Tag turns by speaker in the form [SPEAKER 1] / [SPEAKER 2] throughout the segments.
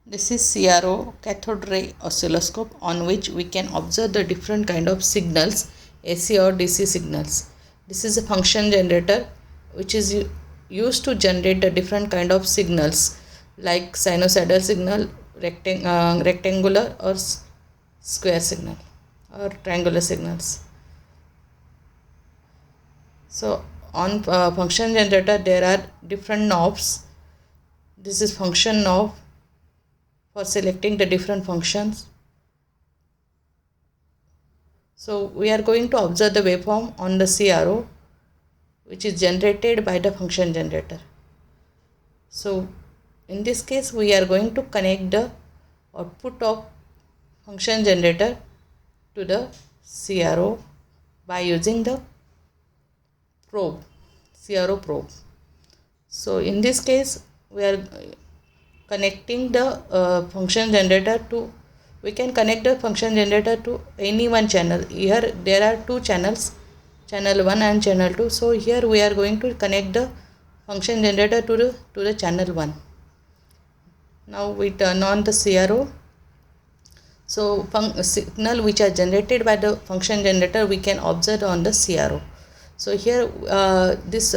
[SPEAKER 1] This is CRO, cathode ray oscilloscope, on which we can observe the different kind of signals, AC or DC signals. This is a function generator which is used to generate the different kind of signals like sinusoidal signal, rectangular or square signal or triangular signals. So on function generator there are different knobs. This is function knob for selecting the different functions. So we are going to observe the waveform on the CRO which is generated by the function generator. So in this case we are going to connect the output of function generator to the CRO by using the probe, CRO probe. So in this case we are connecting the function generator to, we can connect the function generator to any one channel. Here there are two channels, channel 1 and channel 2. So here we are going to connect the function generator to the channel 1. Now we turn on the CRO. So signal which are generated by the function generator we can observe on the CRO. So here this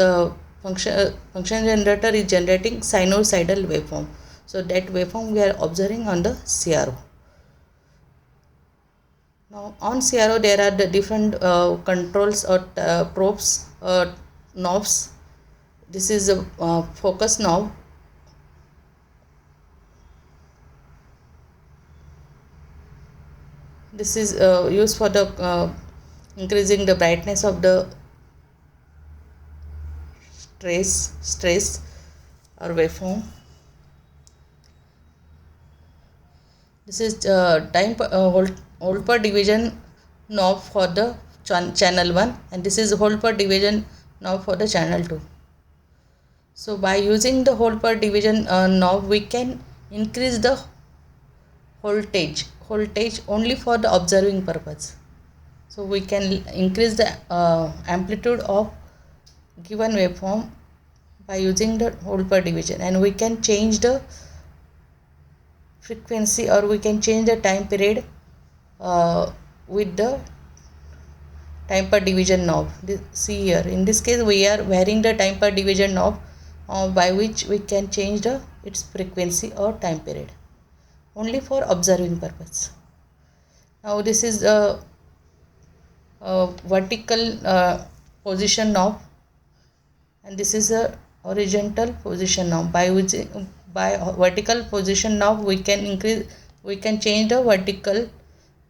[SPEAKER 1] function generator is generating sinusoidal waveform. So that waveform we are observing on the CRO. Now on CRO there are the different controls or probes or knobs. This is a focus knob. This is used for the increasing the brightness of the trace or waveform. This is time hold per division knob for the channel 1, and this is hold per division knob for the channel 2. So by using the hold per division knob we can increase the voltage only for the observing purpose. So we can increase the amplitude of given waveform by using the hold per division, and we can change the frequency or we can change the time period with the time per division knob. See here, in this case we are varying the time per division knob by which we can change its frequency or time period only for observing purpose. Now this is a vertical position knob, and this is a horizontal position knob. By vertical position knob we can change the vertical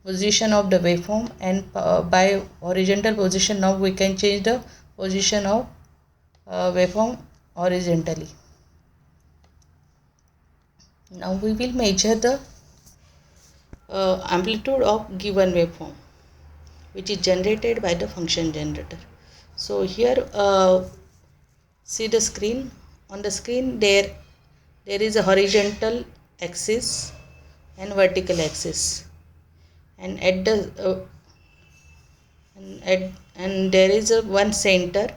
[SPEAKER 1] position of the waveform, and by horizontal position knob we can change the position of waveform horizontally. Now we will measure the amplitude of given waveform which is generated by the function generator. So here see the screen. On the screen there is a horizontal axis and vertical axis, and at the and there is a one center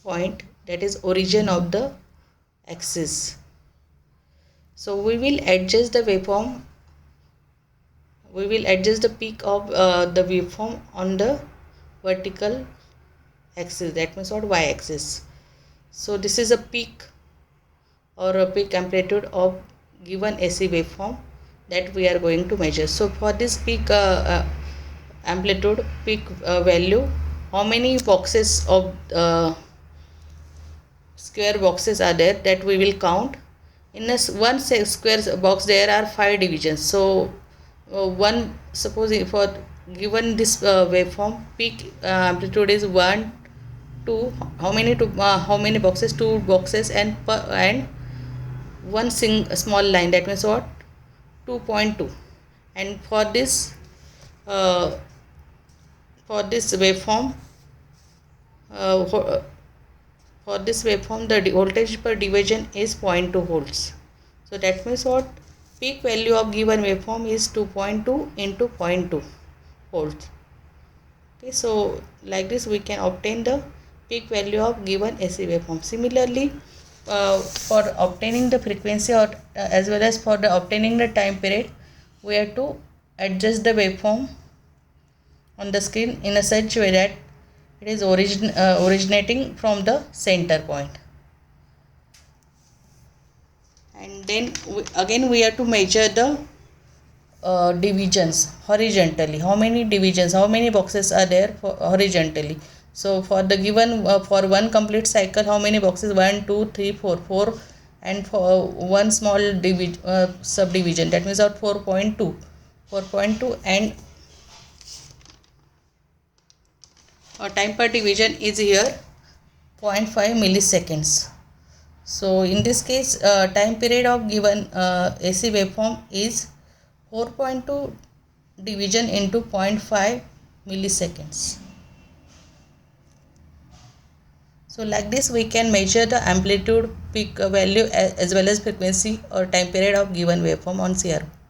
[SPEAKER 1] point, that is origin of the axis. So we will adjust the waveform, we will adjust the peak of the waveform on the vertical axis, that means what, y axis. So this is a peak or a peak amplitude of given AC waveform that we are going to measure. So for this peak amplitude, peak value, how many boxes of square boxes are there, that we will count. In one square box there are 5 divisions. So one, suppose for given this waveform peak amplitude is 1, 2, how many boxes, 2 boxes, and one small line, that means what, 2.2. and for this waveform the voltage per division is 0.2 volts. So that means what, peak value of given waveform is 2.2 into 0.2 volts. Okay, so like this we can obtain the peak value of given AC waveform. Similarly, for obtaining the frequency or as well as for the obtaining the time period, we have to adjust the waveform on the screen in a such way that it is originating from the center point. And then again we have to measure the divisions horizontally. How many divisions, how many boxes are there for horizontally? So for the given for one complete cycle, how many boxes? 1 2 3 4 4, and for one small subdivision, that means out 4.2, and time per division is here 0.5 milliseconds. So in this case, time period of given AC waveform is 4.2 division into 0.5 milliseconds. So like this we can measure the amplitude, peak value as well as frequency or time period of given waveform on CRO.